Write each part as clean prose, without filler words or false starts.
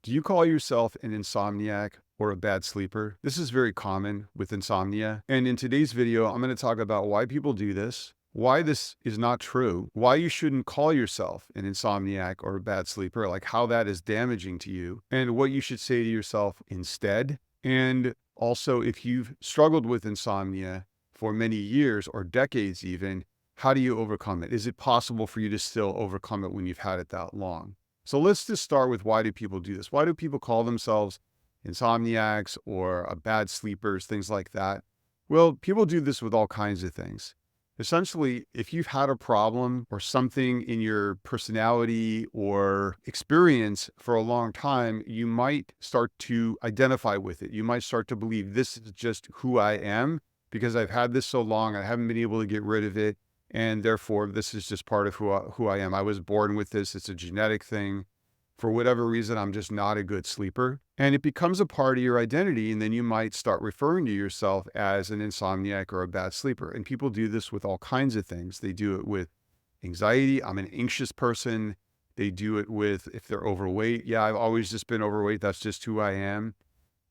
Do you call yourself an insomniac or a bad sleeper? This is very common with insomnia. And in today's video, I'm going to talk about why people do this, why this is not true, why you shouldn't call yourself an insomniac or a bad sleeper, like how that is damaging to you, and what you should say to yourself instead. And also, if you've struggled with insomnia for many years or decades even, how do you overcome it? Is it possible for you to still overcome it when you've had it that long? So let's just start with, why do people do this? Why do people call themselves insomniacs or bad sleepers, things like that? Well, people do this with all kinds of things. Essentially, if you've had a problem or something in your personality or experience for a long time, you might start to identify with it. You might start to believe this is just who I am because I've had this so long, I haven't been able to get rid of it. And therefore, this is just part of who I am. I was born with this. It's a genetic thing. For whatever reason, I'm just not a good sleeper. And it becomes a part of your identity. And then you might start referring to yourself as an insomniac or a bad sleeper. And people do this with all kinds of things. They do it with anxiety. I'm an anxious person. They do it with, if they're overweight. Yeah, I've always just been overweight. That's just who I am.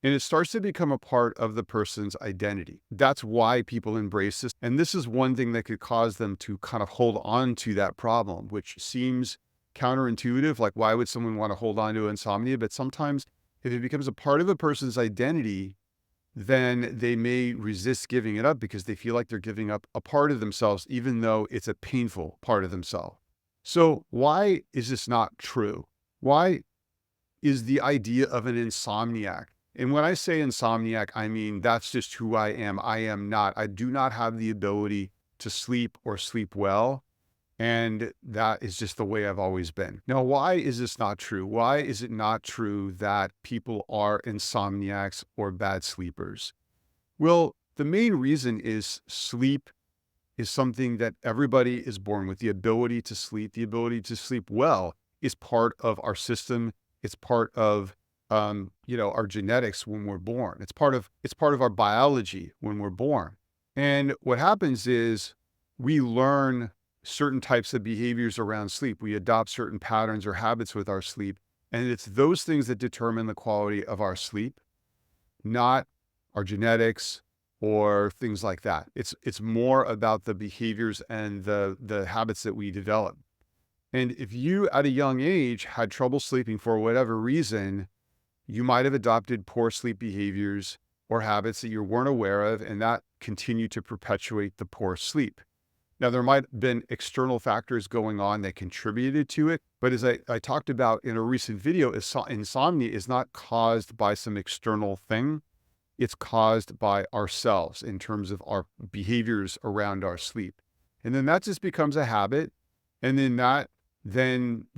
And it starts to become a part of the person's identity. That's why people embrace this. And this is one thing that could cause them to kind of hold on to that problem, which seems counterintuitive. Like, why would someone want to hold on to insomnia? But sometimes if it becomes a part of a person's identity, then they may resist giving it up because they feel like they're giving up a part of themselves, even though it's a painful part of themselves. So why is this not true? Why is the idea of an insomniac? And when I say insomniac, I mean, that's just who I am. I do not have the ability to sleep or sleep well. And that is just the way I've always been. Now, why is this not true? Why is it not true that people are insomniacs or bad sleepers? Well, the main reason is sleep is something that everybody is born with. The ability to sleep well is part of our system. It's part of our genetics when we're born. It's part of our biology when we're born. And what happens is we learn certain types of behaviors around sleep. We adopt certain patterns or habits with our sleep. And it's those things that determine the quality of our sleep, not our genetics or things like that. It's more about the behaviors and the habits that we develop. And if you at a young age had trouble sleeping for whatever reason, you might have adopted poor sleep behaviors or habits that you weren't aware of, and that continued to perpetuate the poor sleep. Now, there might have been external factors going on that contributed to it, but as I talked about in a recent video, insomnia is not caused by some external thing. It's caused by ourselves in terms of our behaviors around our sleep. And then that just becomes a habit, and then that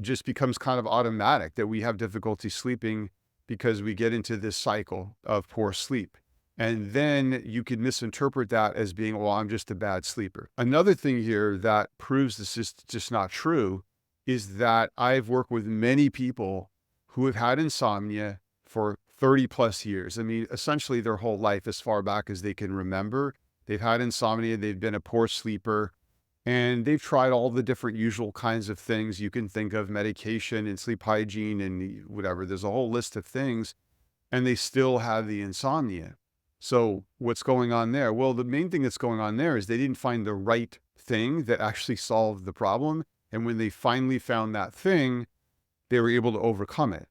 just becomes kind of automatic that we have difficulty sleeping because we get into this cycle of poor sleep. And then you could misinterpret that as being, well, I'm just a bad sleeper. Another thing here that proves this is just not true is that I've worked with many people who have had insomnia for 30 plus years. I mean, essentially their whole life, as far back as they can remember. They've had insomnia, they've been a poor sleeper, and they've tried all the different usual kinds of things you can think of, medication and sleep hygiene and whatever. There's a whole list of things, and they still have the insomnia. So what's going on there? Well, the main thing that's going on there is they didn't find the right thing that actually solved the problem. And when they finally found that thing, they were able to overcome it.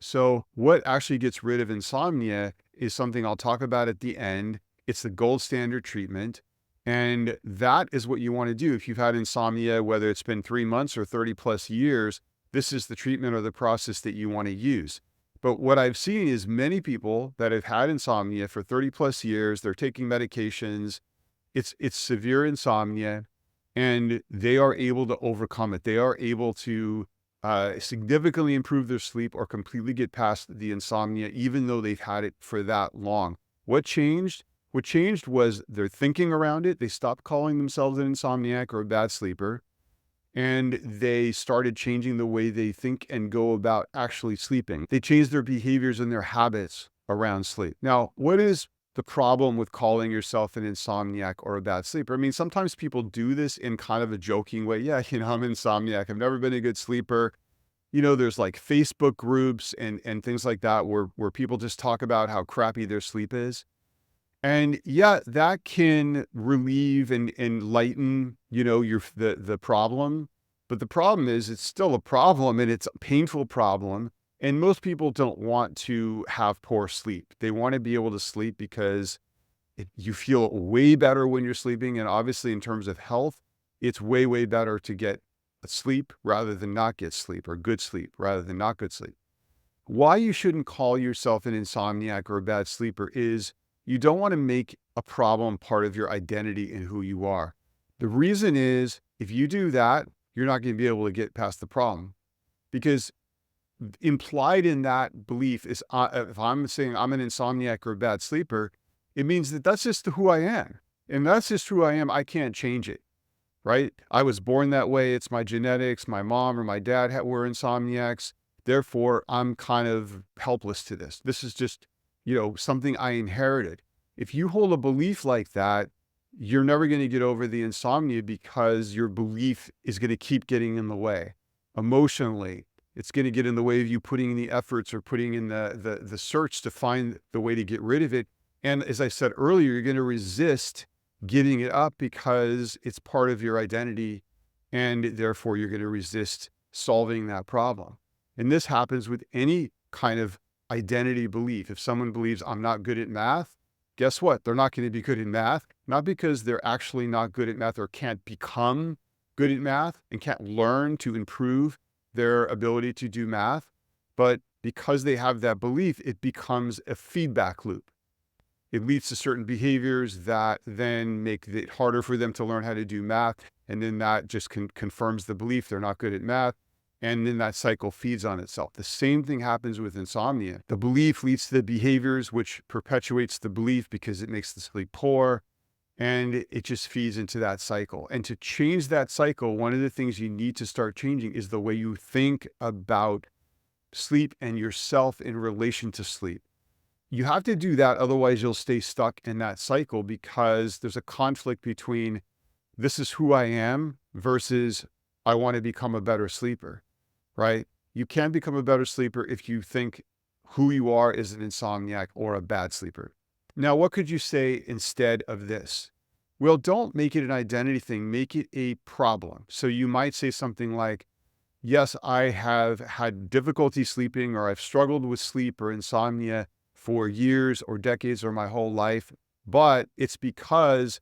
So what actually gets rid of insomnia is something I'll talk about at the end. It's the gold standard treatment. And that is what you want to do. If you've had insomnia, whether it's been 3 months or 30 plus years, this is the treatment or the process that you want to use. But what I've seen is many people that have had insomnia for 30 plus years, they're taking medications, it's severe insomnia, and they are able to overcome it. They are able to significantly improve their sleep or completely get past the insomnia, even though they've had it for that long. What changed? What changed was their thinking around it. They stopped calling themselves an insomniac or a bad sleeper, and they started changing the way they think and go about actually sleeping. They changed their behaviors and their habits around sleep. Now, what is the problem with calling yourself an insomniac or a bad sleeper? I mean, sometimes people do this in kind of a joking way. Yeah, I'm an insomniac. I've never been a good sleeper. There's like Facebook groups and things like that where people just talk about how crappy their sleep is. And yeah, that can relieve and lighten, the problem. But the problem is it's still a problem, and it's a painful problem. And most people don't want to have poor sleep. They want to be able to sleep because you feel way better when you're sleeping. And obviously in terms of health, it's way, way better to get sleep rather than not get sleep, or good sleep rather than not good sleep. Why you shouldn't call yourself an insomniac or a bad sleeper is you don't want to make a problem part of your identity and who you are. The reason is if you do that, you're not going to be able to get past the problem, because implied in that belief is if I'm saying I'm an insomniac or a bad sleeper, it means that that's just who I am. And that's just who I am. I can't change it, right? I was born that way. It's my genetics. My mom or my dad were insomniacs. Therefore, I'm kind of helpless to this. This is just, something I inherited. If you hold a belief like that, you're never going to get over the insomnia, because your belief is going to keep getting in the way. Emotionally, it's going to get in the way of you putting in the efforts or putting in the search to find the way to get rid of it. And as I said earlier, you're going to resist giving it up because it's part of your identity, and therefore you're going to resist solving that problem. And this happens with any kind of identity belief. If someone believes I'm not good at math, guess what? They're not going to be good at math, not because they're actually not good at math or can't become good at math and can't learn to improve their ability to do math, but because they have that belief, it becomes a feedback loop. It leads to certain behaviors that then make it harder for them to learn how to do math. And then that just confirms the belief they're not good at math. And then that cycle feeds on itself. The same thing happens with insomnia. The belief leads to the behaviors, which perpetuates the belief because it makes the sleep poor. And it just feeds into that cycle. And to change that cycle, one of the things you need to start changing is the way you think about sleep and yourself in relation to sleep. You have to do that, otherwise you'll stay stuck in that cycle, because there's a conflict between this is who I am versus I want to become a better sleeper, right? You can't become a better sleeper if you think who you are is an insomniac or a bad sleeper. Now, what could you say instead of this? Well, don't make it an identity thing, make it a problem. So you might say something like, yes, I have had difficulty sleeping, or I've struggled with sleep or insomnia for years or decades or my whole life, but it's because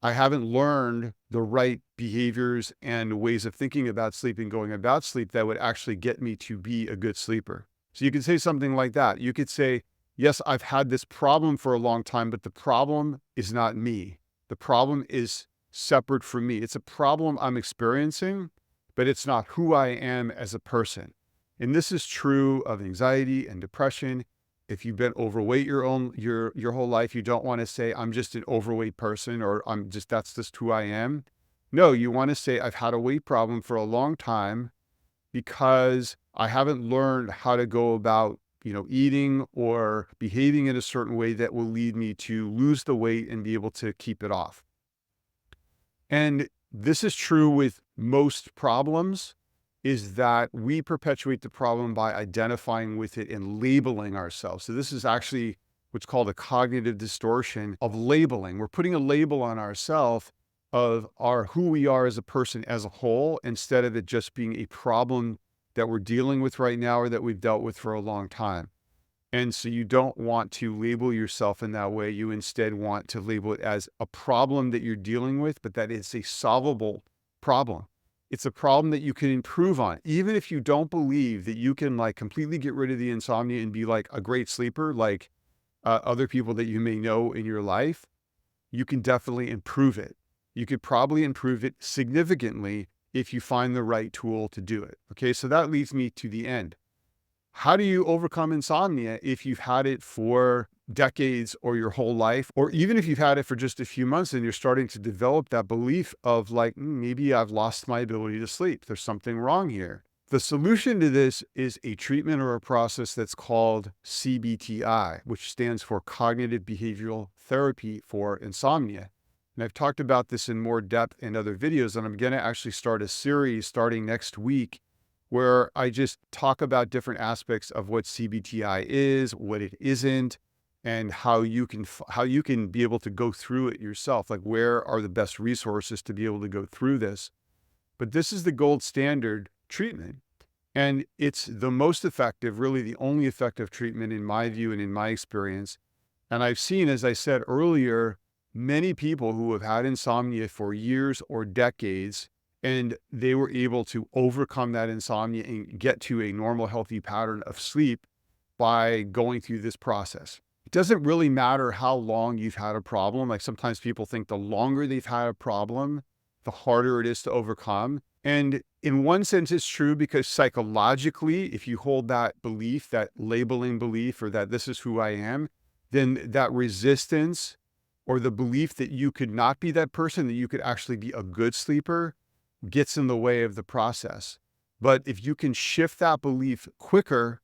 I haven't learned the right behaviors and ways of thinking about sleep and going about sleep that would actually get me to be a good sleeper. So you could say something like that. You could say, yes, I've had this problem for a long time, but the problem is not me. The problem is separate from me. It's a problem I'm experiencing, but it's not who I am as a person. And this is true of anxiety and depression. If you've been overweight your whole life, you don't want to say, I'm just an overweight person, or that's just who I am. No, you want to say, I've had a weight problem for a long time because I haven't learned how to go about, eating or behaving in a certain way that will lead me to lose the weight and be able to keep it off. And this is true with most problems, is that we perpetuate the problem by identifying with it and labeling ourselves. So this is actually what's called a cognitive distortion of labeling. We're putting a label on ourselves of who we are as a person as a whole, instead of it just being a problem that we're dealing with right now or that we've dealt with for a long time. And so you don't want to label yourself in that way. You instead want to label it as a problem that you're dealing with, but that it's a solvable problem. It's a problem that you can improve on. Even if you don't believe that you can completely get rid of the insomnia and be like a great sleeper, like other people that you may know in your life, you can definitely improve it. You could probably improve it significantly if you find the right tool to do it. Okay, so that leads me to the end. How do you overcome insomnia if you've had it for decades or your whole life, or even if you've had it for just a few months and you're starting to develop that belief of maybe I've lost my ability to sleep. There's something wrong here. The solution to this is a treatment or a process that's called CBTI, which stands for Cognitive Behavioral Therapy for Insomnia. And I've talked about this in more depth in other videos, and I'm going to actually start a series starting next week where I just talk about different aspects of what CBTI is, what it isn't, and how you can be able to go through it yourself. Like, where are the best resources to be able to go through this? But this is the gold standard treatment. And it's the most effective, really the only effective treatment in my view and in my experience. And I've seen, as I said earlier, many people who have had insomnia for years or decades, and they were able to overcome that insomnia and get to a normal, healthy pattern of sleep by going through this process. It doesn't really matter how long you've had a problem. Like, sometimes people think the longer they've had a problem, the harder it is to overcome. And in one sense, it's true, because psychologically, if you hold that belief, that labeling belief, or that this is who I am, then that resistance, or the belief that you could not be that person, that you could actually be a good sleeper, gets in the way of the process. But if you can shift that belief quicker,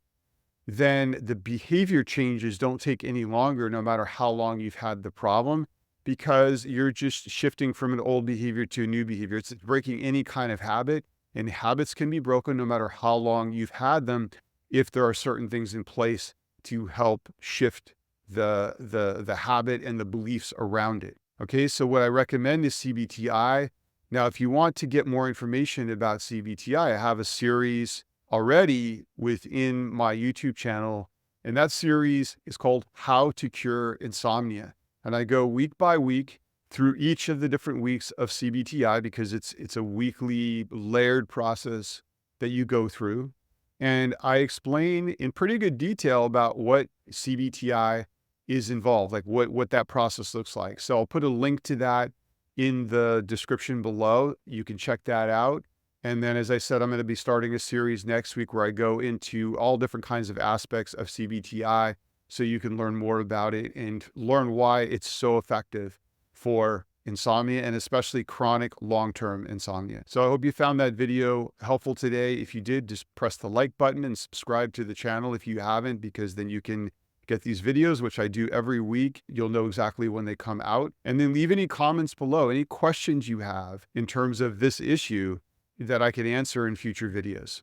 then the behavior changes don't take any longer, no matter how long you've had the problem, because you're just shifting from an old behavior to a new behavior. It's breaking any kind of habit, and habits can be broken no matter how long you've had them, if there are certain things in place to help shift the habit and the beliefs around it. Okay, so what I recommend is CBTI. Now, if you want to get more information about CBTI, I have a series already within my YouTube channel, and that series is called How to Cure Insomnia. And I go week by week through each of the different weeks of CBTI, because it's a weekly layered process that you go through. And I explain in pretty good detail about what CBTI is involved, like what that process looks like. So I'll put a link to that in the description below. You can check that out. And then, as I said, I'm going to be starting a series next week where I go into all different kinds of aspects of CBTI, so you can learn more about it and learn why it's so effective for insomnia, and especially chronic long-term insomnia. So I hope you found that video helpful today. If you did, just press the like button and subscribe to the channel if you haven't, because then you can get these videos, which I do every week. You'll know exactly when they come out. And then leave any comments below, any questions you have in terms of this issue, that I can answer in future videos.